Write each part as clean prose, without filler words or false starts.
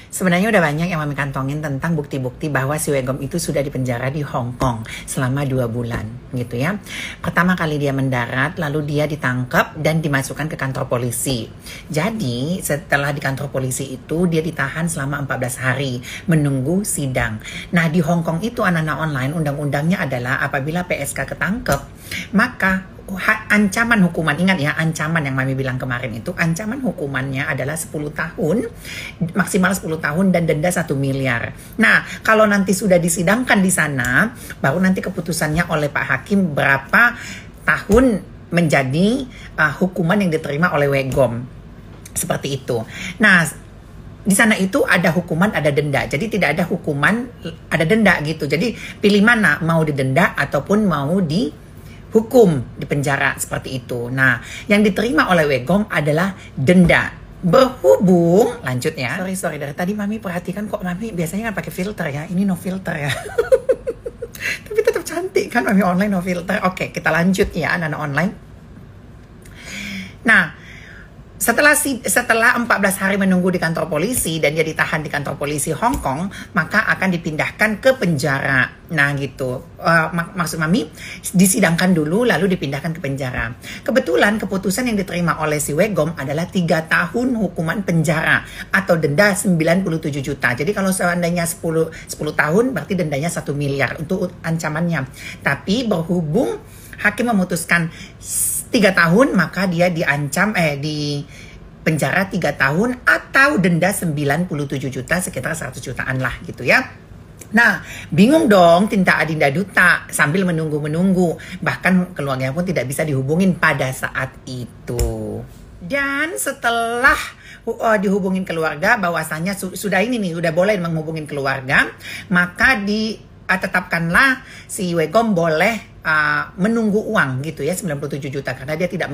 Sebenarnya udah banyak yang Mami kantongin tentang bukti-bukti bahwa si Wegom itu sudah dipenjara di Hong Kong selama 2 bulan gitu ya. Pertama kali dia mendarat, lalu dia ditangkap dan dimasukkan ke kantor polisi. Jadi setelah di kantor polisi itu dia ditahan selama 14 hari menunggu sidang. Nah di Hong Kong itu anak-anak online undang-undangnya adalah apabila PSK ketangkep maka ancaman hukuman, ingat ya, ancaman yang Mami bilang kemarin itu, ancaman hukumannya adalah 10 tahun, maksimal 10 tahun dan denda 1 miliar. Nah, kalau nanti sudah disidangkan di sana, baru nanti keputusannya oleh Pak Hakim berapa tahun menjadi hukuman yang diterima oleh Wegom. Seperti itu. Nah, di sana itu ada hukuman, ada denda. Jadi tidak ada hukuman, ada denda gitu. Jadi pilih mana, mau didenda ataupun mau hukum di penjara seperti itu. Nah, yang diterima oleh Wegom adalah denda. Berhubung, lanjut ya. Sorry, dari tadi Mami perhatikan kok Mami biasanya kan pakai filter ya. Ini no filter ya. Tapi tetap cantik kan Mami online no filter. Oke, kita lanjut ya anak-anak online. Nah, setelah 14 hari menunggu di kantor polisi dan dia ditahan di kantor polisi Hong Kong, maka akan dipindahkan ke penjara. Nah gitu, maksud Mami disidangkan dulu lalu dipindahkan ke penjara. Kebetulan keputusan yang diterima oleh si Wegom adalah 3 tahun hukuman penjara atau denda 97 juta. Jadi kalau seandainya 10 tahun berarti dendanya 1 miliar untuk ancamannya. Tapi berhubung hakim memutuskan 3 tahun, maka dia diancam di penjara 3 tahun atau denda 97 juta, sekitar 100 jutaan lah gitu ya. Nah, bingung dong Tinta Adinda Duta sambil menunggu-menunggu. Bahkan keluarganya pun tidak bisa dihubungin pada saat itu. Dan setelah dihubungin keluarga bahwasanya sudah ini nih, sudah boleh menghubungin keluarga, maka tetapkanlah si Wegom boleh menunggu uang gitu ya, 97 juta karena dia tidak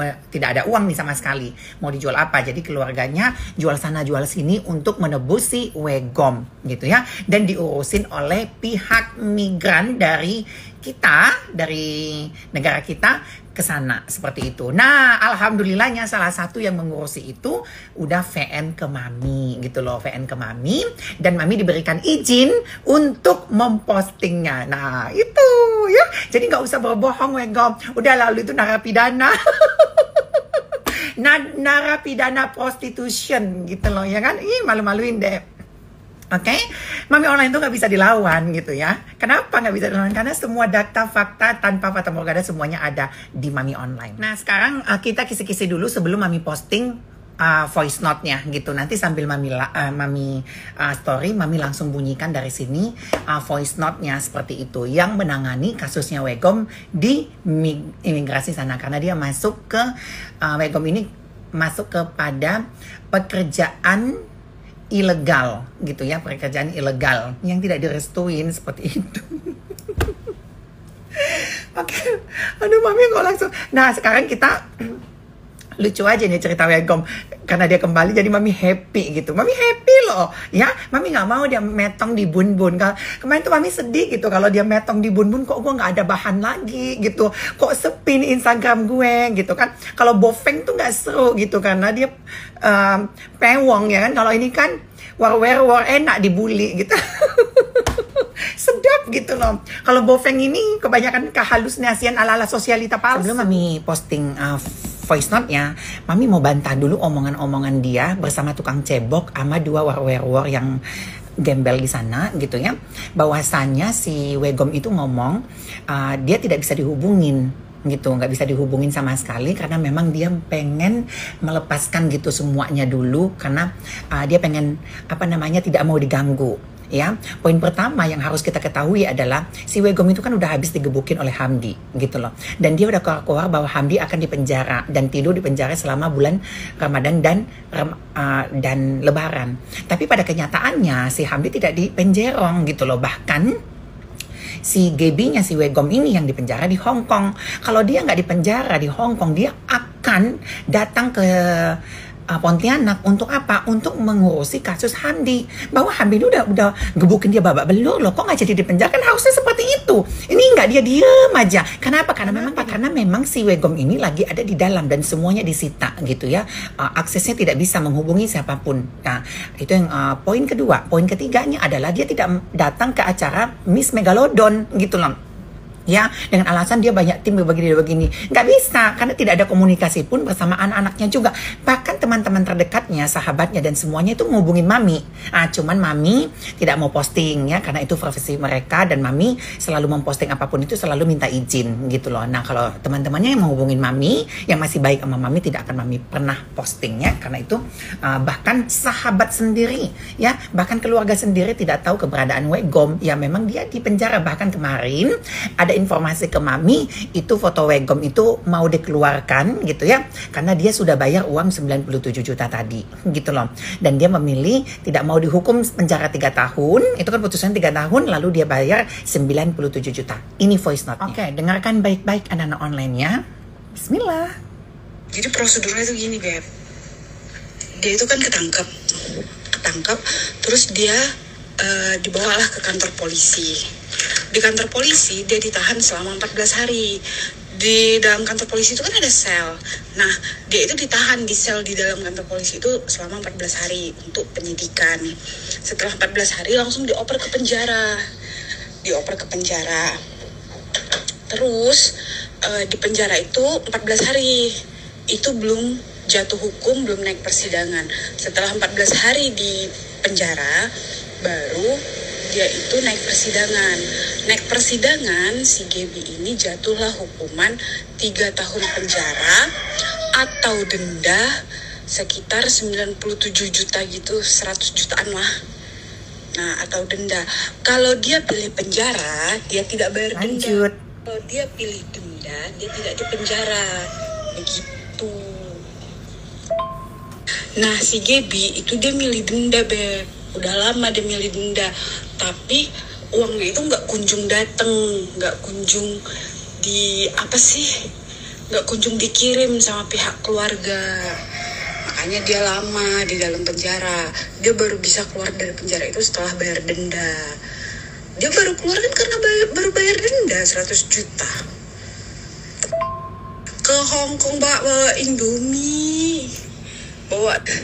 ada uang nih sama sekali. Mau dijual apa? Jadi keluarganya jual sana jual sini untuk menebus si Wegom gitu ya, dan diurusin oleh pihak migran dari kita, dari negara kita ke sana seperti itu. Nah, alhamdulillahnya salah satu yang mengurusi itu udah VN ke Mami gitu loh, VN ke Mami, dan Mami diberikan izin untuk mempostingnya. Nah, itu ya. Jadi nggak usah berbohong Wegom. Udah lalu itu narapidana. Narapidana prostitution gitu loh ya kan. Ih, malu-maluin deh. Oke, Mami online itu nggak bisa dilawan gitu ya. Kenapa nggak bisa dilawan? Karena semua data, fakta, tanpa fata morgana semuanya ada di Mami online. Nah sekarang kita kisi-kisi dulu sebelum Mami posting voice note-nya gitu. Nanti sambil Mami story, Mami langsung bunyikan dari sini voice note-nya seperti itu. Yang menangani kasusnya Wegom di imigrasi sana. Karena dia masuk ke, Wegom ini masuk kepada pekerjaan ilegal gitu ya, pekerjaan ilegal yang tidak direstuin seperti itu. Oke, aduh Mami kok langsung. Nah sekarang kita lucu aja nih cerita Wegom karena dia kembali, jadi Mami happy gitu. Mami happy loh ya, Mami nggak mau dia metong di bun-bun. Kemarin tuh Mami sedih gitu kalau dia metong di bun-bun, kok gue nggak ada bahan lagi gitu, kok sepi nih Instagram gue gitu kan. Kalau Bofeng tuh nggak seru gitu karena dia pewong ya kan. Kalau ini kan war enak dibully gitu. Sedap gitu loh. Kalau Bofeng ini kebanyakan kehalusinasian ala-ala sosialita palsu. Sebelum Mami posting voice note-nya, Mami mau bantah dulu omongan-omongan dia bersama tukang cebok sama 2 war yang gembel di sana gitu ya. Bahwasannya si Wegom itu ngomong dia tidak bisa dihubungin gitu, nggak bisa dihubungin sama sekali karena memang dia pengen melepaskan gitu semuanya dulu karena dia pengen tidak mau diganggu. Ya, poin pertama yang harus kita ketahui adalah si Wegom itu kan udah habis digebukin oleh Hamdi gitu loh. Dan dia udah keluar bahwa Hamdi akan dipenjara dan tidur di penjara selama bulan Ramadan dan Lebaran. Tapi pada kenyataannya si Hamdi tidak dipenjerong gitu loh. Bahkan si Gaby-nya si Wegom ini yang dipenjara di Hong Kong. Kalau dia nggak dipenjara di Hong Kong, dia akan datang ke Pontianak. Untuk apa? Untuk mengurusi kasus Hamdi. Bahwa Hamdi ini udah gebukin dia babak belur loh. Kok nggak jadi dipenjara? Kan harusnya seperti itu. Ini nggak, dia diem aja. Kenapa? Karena memang si Wegom ini lagi ada di dalam dan semuanya disita gitu ya. Aksesnya tidak bisa menghubungi siapapun. Nah, itu yang poin kedua. Poin ketiganya adalah dia tidak datang ke acara Miss Megalodon gitu loh. Ya, dengan alasan dia banyak tim begini. Nggak bisa, karena tidak ada komunikasi pun bersama anak-anaknya juga. Bahkan teman-teman terdekatnya, sahabatnya, dan semuanya itu menghubungin Mami. Cuman Mami tidak mau posting ya, karena itu profesi mereka. Dan Mami selalu memposting apapun itu selalu minta izin gitu loh. Nah, kalau teman-temannya yang menghubungin Mami, yang masih baik sama Mami, tidak akan Mami pernah posting ya. Karena itu bahkan sahabat sendiri ya, bahkan keluarga sendiri tidak tahu keberadaan Wegom. Ya memang dia di penjara. Bahkan kemarin ada informasi ke Mami, itu foto Wegom itu mau dikeluarkan gitu ya, karena dia sudah bayar uang 97 juta tadi gitu loh. Dan dia memilih tidak mau dihukum penjara 3 tahun, itu kan putusan 3 tahun, lalu dia bayar 97 juta. Ini voice note-nya. Oke, dengarkan baik-baik anak-anak online-nya. Bismillah. Jadi prosedurnya itu gini, Beb. Dia itu kan ketangkep, terus dia dibawalah ke kantor polisi. Di kantor polisi dia ditahan selama 14 hari. Di dalam kantor polisi itu kan ada sel. Nah, dia itu ditahan di sel di dalam kantor polisi itu selama 14 hari untuk penyidikan. Setelah 14 hari langsung dioper ke penjara. Terus di penjara itu 14 hari. Itu belum jatuh hukum, belum naik persidangan. Setelah 14 hari di penjara, baru dia itu naik persidangan. Si Gaby ini jatuhlah hukuman 3 tahun penjara atau denda sekitar 97 juta gitu, 100 jutaan lah. Nah, atau denda. Kalau dia pilih penjara, dia tidak bayar denda. Kalau dia pilih denda, dia tidak dipenjara. Begitu. Nah, si Gaby itu dia milih denda, Beb. Udah lama dia milih denda. Tapi uangnya itu nggak kunjung dateng, nggak kunjung dikirim sama pihak keluarga. Makanya dia lama di dalam penjara. Dia baru bisa keluar dari penjara itu setelah bayar denda. Dia baru keluar kan karena baru bayar denda 100 juta. Ke Hong Kong bawa Indomie.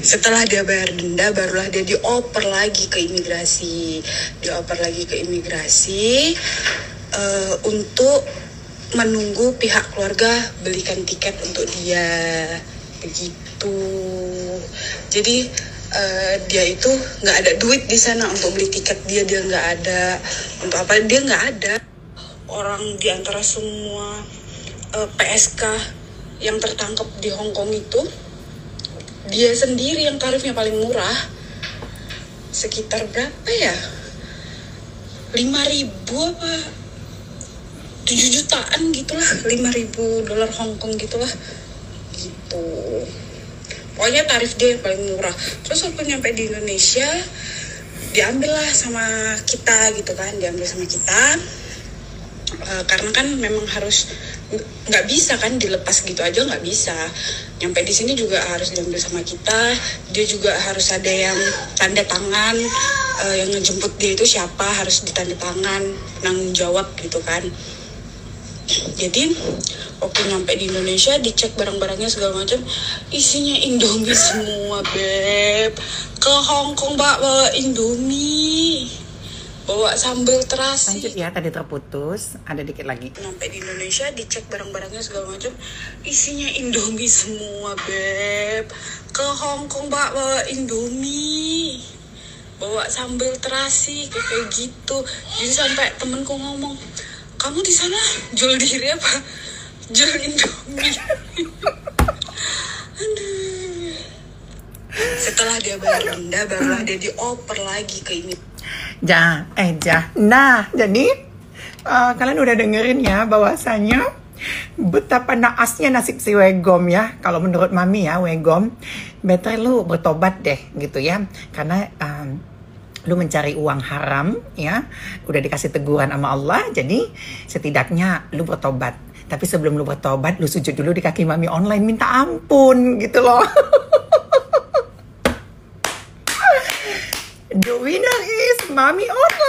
Setelah dia bayar denda, barulah dia dioper lagi ke imigrasi. Untuk menunggu pihak keluarga belikan tiket untuk dia. Begitu. Jadi dia itu nggak ada duit di sana untuk beli tiket. Dia nggak ada. Untuk apa? Dia nggak ada. Orang di antara semua PSK yang tertangkap di Hong Kong itu, dia sendiri yang tarifnya paling murah. Sekitar berapa ya? 5.000 apa 7 jutaan gitulah, 5.000 dolar Hong Kong gitulah gitu. Pokoknya tarif dia yang paling murah. Terus waktu nyampe di Indonesia, diambil lah sama kita gitu kan, karena kan memang harus, nggak bisa kan dilepas gitu aja, nggak bisa. Nyampe di sini juga harus diambil sama kita. Dia juga harus ada yang tanda tangan, yang ngejemput dia itu siapa, harus ditanda tangan, penanggung jawab gitu kan. Jadi waktu nyampe di Indonesia, dicek barang-barangnya segala macam, isinya Indomie semua, Beb. Ke Hong Kong bawa Indomie, bawa sambal terasi. Lanjut ya, tadi terputus, ada dikit lagi. Sampai di Indonesia, dicek barang-barangnya segala macam, isinya Indomie semua, Beb. Ke Hong Kong bawa Indomie, bawa sambal terasi, kayak gitu. Jadi sampai temenku ngomong, kamu di sana jual diri apa? Jual Indomie. Aduh. Setelah dia bayar denda, barulah dia dioper lagi ke ini. Nah, jadi kalian udah dengerin ya bahwasanya betapa naasnya nasib si Wegom ya. Kalau menurut Mami ya, Wegom, better lu bertobat deh gitu ya. Karena lu mencari uang haram ya, udah dikasih teguran sama Allah, jadi setidaknya lu bertobat. Tapi sebelum lu bertobat, lu sujud dulu di kaki Mami online, minta ampun gitu loh. Mami online.